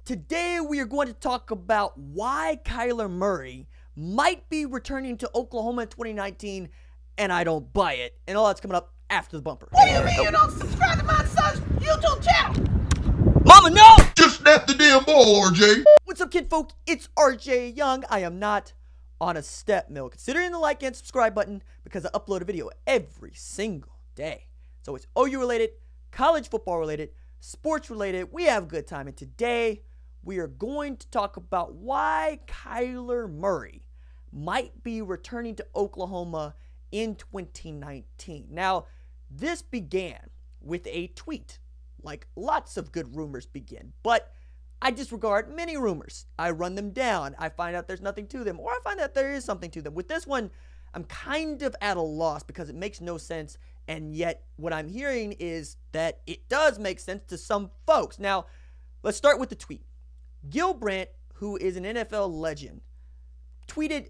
Today we are going to talk about why Kyler Murray might be returning to Oklahoma in 2019, and I don't buy it. And all that's coming up after the bumper. What do you mean you don't subscribe to my son's YouTube channel? Mama, no! Just snap the damn ball, RJ. What's up, kid folk? It's RJ Young. I am not on a step mill. Consider hitting the like and subscribe button because I upload a video every single day. So it's OU related, college football related, sports related. We have a good time. And today we are going to talk about why Kyler Murray might be returning to Oklahoma in 2019. Now, this began with a tweet, like lots of good rumors begin, but I disregard many rumors. I run them down. I find out there's nothing to them, or I find out there is something to them. With this one, I'm kind of at a loss because it makes no sense, and yet what I'm hearing is that it does make sense to some folks. Now, let's start with the tweet. Gil Brandt, who is an NFL legend, tweeted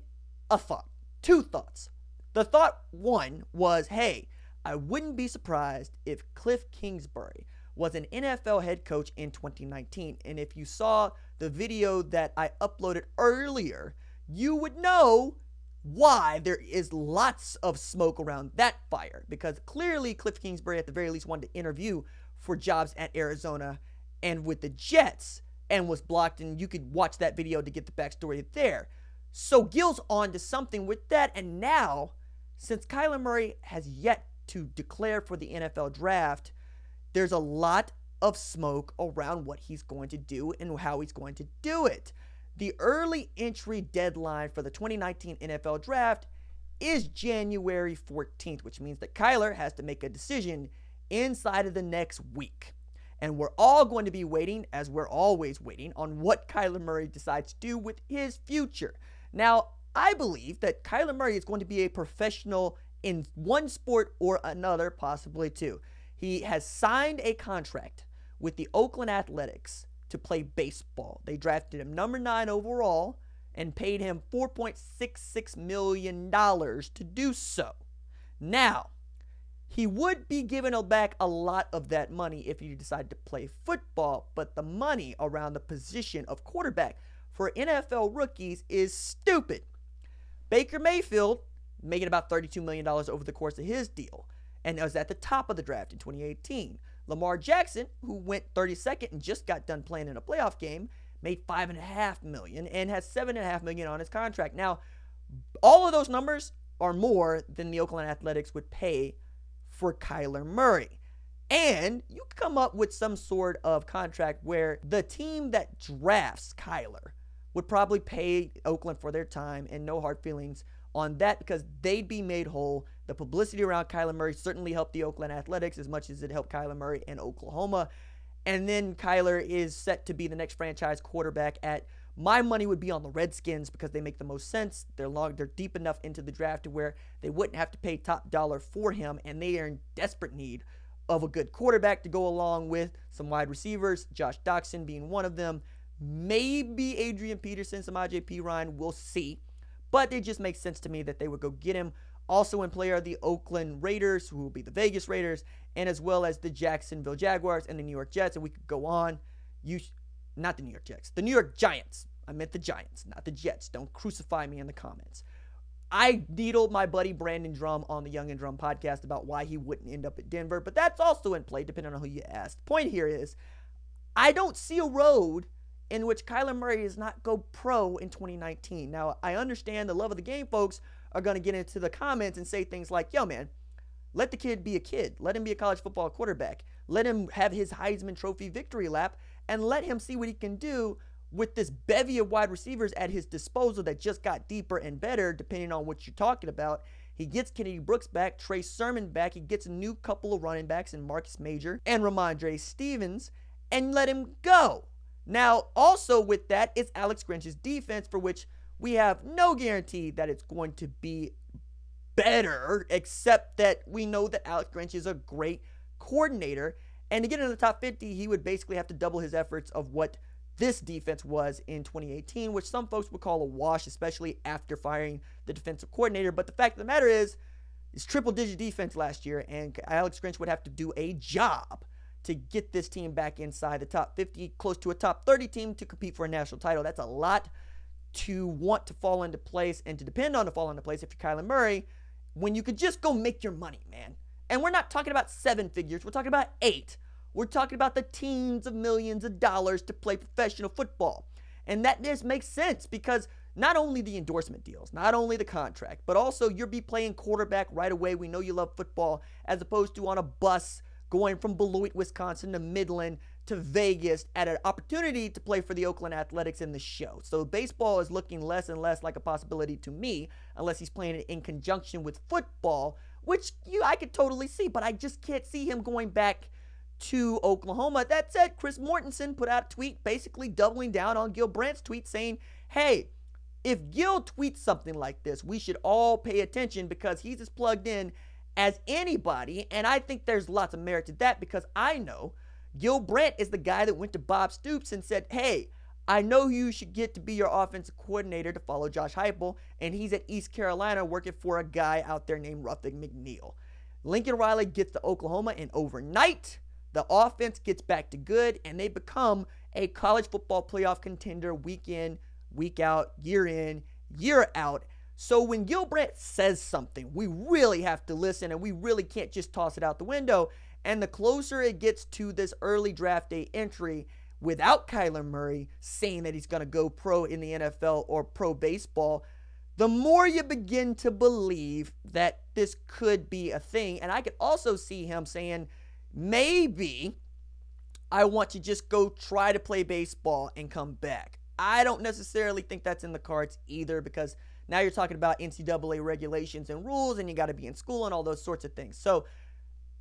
a thought, two thoughts. The thought one was, hey, I wouldn't be surprised if Cliff Kingsbury was an NFL head coach in 2019. And if you saw the video that I uploaded earlier, you would know why there is lots of smoke around that fire. Because clearly Cliff Kingsbury at the very least wanted to interview for jobs at Arizona and with the Jets and was blocked. And you could watch that video to get the backstory there. So Gil's on to something with that. And now, since Kyler Murray has yet to declare for the NFL draft, there's a lot of smoke around what he's going to do and how he's going to do it. The early entry deadline for the 2019 NFL draft is January 14th, which means that Kyler has to make a decision inside of the next week. And we're all going to be waiting, as we're always waiting, on what Kyler Murray decides to do with his future. Now, I believe that Kyler Murray is going to be a professional in one sport or another, possibly two. He has signed a contract with the Oakland Athletics to play baseball. They drafted him number 9 overall and paid him $4.66 million to do so. Now, he would be given back a lot of that money if he decided to play football, but the money around the position of quarterback for NFL rookies is stupid. Baker Mayfield making about $32 million over the course of his deal, and was at the top of the draft in 2018. Lamar Jackson, who went 32nd and just got done playing in a playoff game, made $5.5 million and has $7.5 million on his contract. Now, all of those numbers are more than the Oakland Athletics would pay for Kyler Murray. And you come up with some sort of contract where the team that drafts Kyler would probably pay Oakland for their time, and no hard feelings on that because they'd be made whole. The publicity around Kyler Murray certainly helped the Oakland Athletics as much as it helped Kyler Murray and Oklahoma. And then Kyler is set to be the next franchise quarterback at, my money would be on the Redskins because they make the most sense. They're deep enough into the draft to where they wouldn't have to pay top dollar for him, and they are in desperate need of a good quarterback to go along with some wide receivers, Josh Doxson being one of them, maybe Adrian Peterson, Samaje Perine, we'll see. But it just makes sense to me that they would go get him. Also in play are the Oakland Raiders, who will be the Vegas Raiders, and as well as the Jacksonville Jaguars and the New York Jets. And we could go on. Not the New York Jets. The New York Giants. I meant the Giants, not the Jets. Don't crucify me in the comments. I needled my buddy Brandon Drum on the Young and Drum podcast about why he wouldn't end up at Denver, but that's also in play depending on who you ask. The point here is, I don't see a road in which Kyler Murray does not go pro in 2019. Now, I understand the love of the game folks are going to get into the comments and say things like, yo, man, let the kid be a kid. Let him be a college football quarterback. Let him have his Heisman Trophy victory lap, and let him see what he can do with this bevy of wide receivers at his disposal that just got deeper and better depending on what you're talking about. He gets Kennedy Brooks back, Trey Sermon back. He gets a new couple of running backs in Marcus Major and Ramondre Stevens, and let him go. Now, also with that, it's Alex Grinch's defense, for which we have no guarantee that it's going to be better, except that we know that Alex Grinch is a great coordinator. And to get into the top 50, he would basically have to double his efforts of what this defense was in 2018, which some folks would call a wash, especially after firing the defensive coordinator. But the fact of the matter is, it's triple-digit defense last year, and Alex Grinch would have to do a job to get this team back inside the top 50, close to a top 30 team to compete for a national title. That's a lot to want to fall into place and to depend on to fall into place if you're Kyler Murray, when you could just go make your money, man. And we're not talking about 7 figures. We're talking about 8. We're talking about the teens of millions of dollars to play professional football. And that just makes sense because not only the endorsement deals, not only the contract, but also you'll be playing quarterback right away. We know you love football, as opposed to on a bus going from Beloit, Wisconsin to Midland to Vegas at an opportunity to play for the Oakland Athletics in the show. So baseball is looking less and less like a possibility to me, unless he's playing it in conjunction with football, which I could totally see, but I just can't see him going back to Oklahoma. That said, Chris Mortensen put out a tweet basically doubling down on Gil Brandt's tweet saying, hey, if Gil tweets something like this, we should all pay attention because he's as plugged in as anybody. And I think there's lots of merit to that because I know Gil Brandt is the guy that went to Bob Stoops and said, hey, I know you should get to be your offensive coordinator to follow Josh Heupel, and he's at East Carolina working for a guy out there named Ruffin McNeil. Lincoln Riley gets to Oklahoma, and overnight, the offense gets back to good, and they become a college football playoff contender week in, week out, year in, year out. So when Gil Brandt says something, we really have to listen, and we really can't just toss it out the window. And the closer it gets to this early draft day entry, without Kyler Murray saying that he's going to go pro in the NFL or pro baseball, the more you begin to believe that this could be a thing. And I could also see him saying, maybe I want to just go try to play baseball and come back. I don't necessarily think that's in the cards either, because now you're talking about NCAA regulations and rules, and you got to be in school and all those sorts of things. So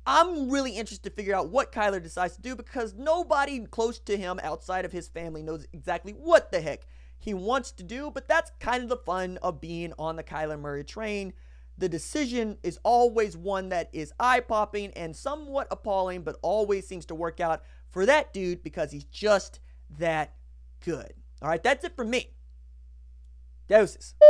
I'm really interested to figure out what Kyler decides to do, because nobody close to him outside of his family knows exactly what the heck he wants to do, but that's kind of the fun of being on the Kyler Murray train. The decision is always one that is eye-popping and somewhat appalling, but always seems to work out for that dude because he's just that good. All right, that's it for me. Doses.